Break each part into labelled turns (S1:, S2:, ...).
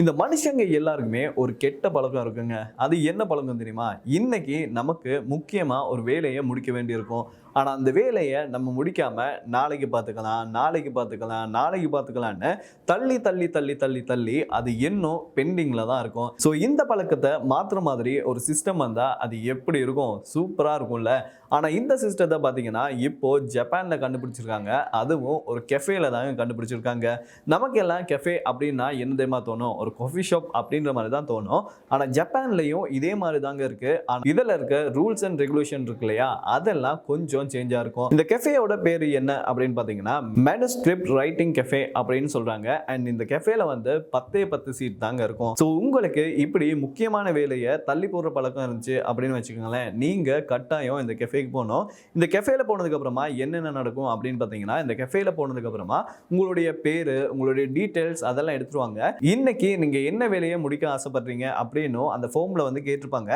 S1: இந்த மனுஷங்க எல்லாருக்குமே ஒரு கெட்ட பழக்கம் இருக்குங்க. அது என்ன பழக்கம் தெரியுமா? இன்னைக்கு நமக்கு முக்கியமா ஒரு வேலைய முடிக்க வேண்டியிருக்கும். ஆனா, அந்த வேலைய நம்ம முடிக்காம நாளைக்கு பார்த்துக்கலாம், நாளைக்கு பார்த்துக்கலாம், நாளைக்கு பார்த்துக்கலான்னு தள்ளி, தள்ளி, தள்ளி, தள்ளி, தள்ளி அது இன்னும் பெண்டிங்ல தான் இருக்கும். ஸோ இந்த பழக்கத்த மாத்துற மாதிரி ஒரு சிஸ்டம் வந்தா அது எப்படி இருக்கும்? சூப்பரா இருக்கும்ல. ஆனா இந்த சிஸ்டத்த பார்த்தீங்கன்னா, இப்போ ஜப்பான்ல கண்டுபிடிச்சிருக்காங்க. அதுவும் ஒரு கெஃபேல தாங்க கண்டுபிடிச்சிருக்காங்க. நமக்கெல்லாம் கெஃபே அப்படின்னா என்ன தெரியுமா தோணும்? ஒரு காஃபி ஷாப் அப்படின்ற மாதிரி தான் தோணும். ஆனா ஜப்பான்லயும் இதே மாதிரி தாங்க இருக்கு. ஆனா இதுல இருக்க ரூல்ஸ் அண்ட் ரெகுலேஷன் இருக்கு இல்லையா? அதெல்லாம் கொஞ்சம் சேஞ்சா இருக்கும். இந்த கெஃபேயோட பேரு என்ன அப்படின்னு பாத்தீங்கன்னா மேனுஸ்கிரிப்ட் ரைட்டிங் கெஃபே அப்படின்னு சொல்றாங்க. அண்ட் இந்த கெஃபேல வந்து 10 சீட் தாங்க இருக்கும். ஸோ உங்களுக்கு இப்படி முக்கியமான வேலையை தள்ளி போடுற பழக்கம் இருந்துச்சு அப்படின்னு வச்சுக்கோங்களேன், நீங்க கட்டாயம் இந்த கெஃபேக்கு போகணும். இந்த கெஃபேல போனதுக்கு அப்புறமா என்னென்ன நடக்கும் அப்படின்னு பாத்தீங்கன்னா, இந்த கெஃபேல போனதுக்கு அப்புறமா உங்களுடைய பேரு, உங்களுடைய டீடைல்ஸ் அதெல்லாம் எடுத்துருவாங்க. இன்னைக்கு நீங்க என்ன வேலையை முடிக்க ஆசைப்படுறீங்க அப்படின்னு அந்த ஃபார்ம்ல வந்து கேட்டிருப்பாங்க.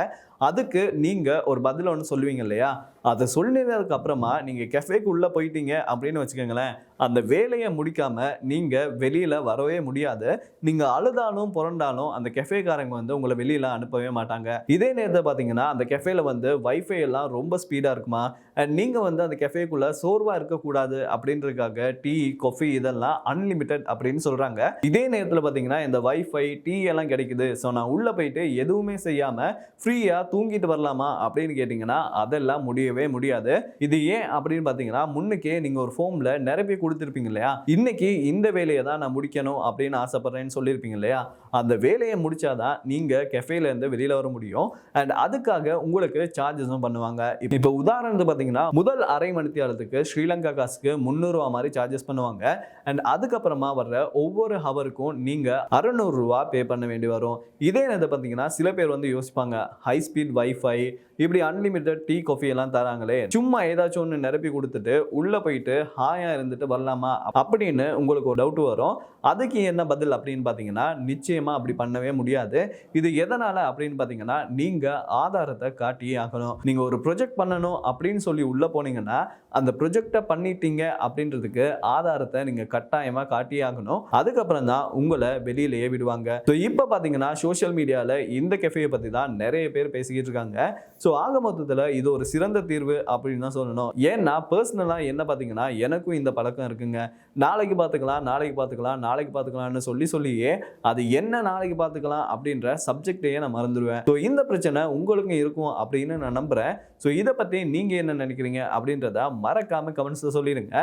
S1: அதுக்கு நீங்க ஒரு பதில் ஒன்று சொல்லுவீங்க இல்லையா? அதை சொல்லினதுக்கு அப்புறமா நீங்க கெஃபேக்கு உள்ள போயிட்டீங்க அப்படின்னு வச்சுக்கோங்களேன், அந்த வேலையை முடிக்காம நீங்க வெளியில வரவே முடியாது. நீங்க அழுதாலும் புரண்டாலும் அந்த கெஃபேக்காரங்க வந்து உங்களை வெளியில அனுப்பவே மாட்டாங்க. இதே நேரத்தை பார்த்தீங்கன்னா அந்த கெஃபேல வந்து வைஃபை எல்லாம் ரொம்ப ஸ்பீடா இருக்குமா. அண்ட் நீங்க வந்து அந்த கெஃபேக்குள்ள சோர்வா இருக்கக்கூடாது அப்படின்றதுக்காக டீ, காஃபி இதெல்லாம் அன்லிமிட்டெட் அப்படின்னு சொல்றாங்க. இதே நேரத்தில் பார்த்தீங்கன்னா இந்த வைஃபை, டீ எல்லாம் கிடைக்குது. ஸோ நான் உள்ள போயிட்டு எதுவுமே செய்யாம ஃப்ரீயா தூங்கிட்டு வரலாமா அப்படின்னு கேட்டீங்கன்னா அதெல்லாம் முடியவே முடியாது. இது ஏன் அப்படின்னு பார்த்தீங்கன்னா, முன்னுக்கே நீங்க ஒரு ஃபார்ம்ல நிரப்பி கொடுத்துருப்பீங்க இல்லையா? இன்னைக்கு இந்த வேலையை தான் நான் முடிக்கணும் அப்படின்னு ஆசைப்படுறேன்னு சொல்லியிருப்பீங்க இல்லையா? அந்த வேலையை முடிச்சாதான் நீங்க கெஃபேல இருந்து வெளியில வர முடியும். அண்ட் அதுக்காக உங்களுக்கு சார்ஜஸும் பண்ணுவாங்க. இப்போ உதாரணத்துக்கு பார்த்தீங்கன்னா, முதல் அரை மணி நேரத்துக்கு ஸ்ரீலங்கா காசுக்கு 300 ரூபா மாதிரி சார்ஜஸ் பண்ணுவாங்க. அண்ட் அதுக்கப்புறமா வர்ற ஒவ்வொரு ஹவருக்கும் நீங்க 600 ரூபா பே பண்ண வேண்டி வரும். இதே நேரத்தை பார்த்தீங்கன்னா சில பேர் வந்து யோசிப்பாங்க, ஹை ஸ்பீட் வைஃபை இப்படி அன்லிமிட்டட் டீ, காஃபி எல்லாம் தராங்களே, சும்மா ஏதாச்சும் ஒன்று நிரப்பி கொடுத்துட்டு உள்ள போயிட்டு ஹாயா இருந்துட்டு வரலாமா அப்படின்னு உங்களுக்கு ஒரு டவுட் வரும். அதுக்கு என்ன பதில் அப்படின்னு பார்த்தீங்கன்னா, நிச்சயமா அப்படி பண்ணவே முடியாது. இது எதனால அப்படின்னு பார்த்தீங்கன்னா, நீங்க ஆதாரத்தை காட்டியே ஆகணும். நீங்க ஒரு ப்ரொஜெக்ட் பண்ணணும் அப்படின்னு சொல்லி உள்ள போனீங்கன்னா அந்த ப்ரொஜெக்டை பண்ணிட்டீங்க அப்படின்றதுக்கு ஆதாரத்தை நீங்க கட்டாயமா காட்டியே ஆகணும். அதுக்கப்புறம் தான் உங்களை வெளியிலேயே விடுவாங்க. ஸோ இப்போ பார்த்தீங்கன்னா சோஷியல் மீடியாவில் இந்த கெஃபேயை பற்றி தான் நிறைய பேர் பேசிக்கிட்டு இருக்காங்க. ஸோ ஆக மொத்தத்தில் இது ஒரு சிறந்த தீர்வு அப்படின்னு தான் சொல்லணும். ஏன்னா பர்சனலாக என்ன பார்த்தீங்கன்னா, எனக்கும் இந்த பழக்கம் இருக்குங்க. நாளைக்கு பார்த்துக்கலாம், நாளைக்கு பார்த்துக்கலாம், நாளைக்கு பார்த்துக்கலாம்னு சொல்லியே அது என்ன நாளைக்கு பார்த்துக்கலாம் அப்படின்ற சப்ஜெக்டையே நான் மறந்துடுவேன். ஸோ இந்த பிரச்சனை உங்களுக்கும் இருக்கும் அப்படின்னு நான் நம்புறேன். ஸோ இதை பற்றி நீங்கள் என்ன நினைக்கிறீங்க அப்படின்றத மறக்காம கமெண்ட்ஸில் சொல்லிடுங்க.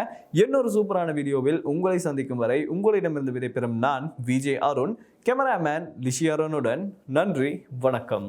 S1: இன்னொரு சூப்பரான வீடியோவில் உங்களை சந்திக்கும் வரை உங்களிடமிருந்து விடைபெறும் நான் விஜய் அருண், கேமராமேன் லிஷி அருணுடன். நன்றி, வணக்கம்.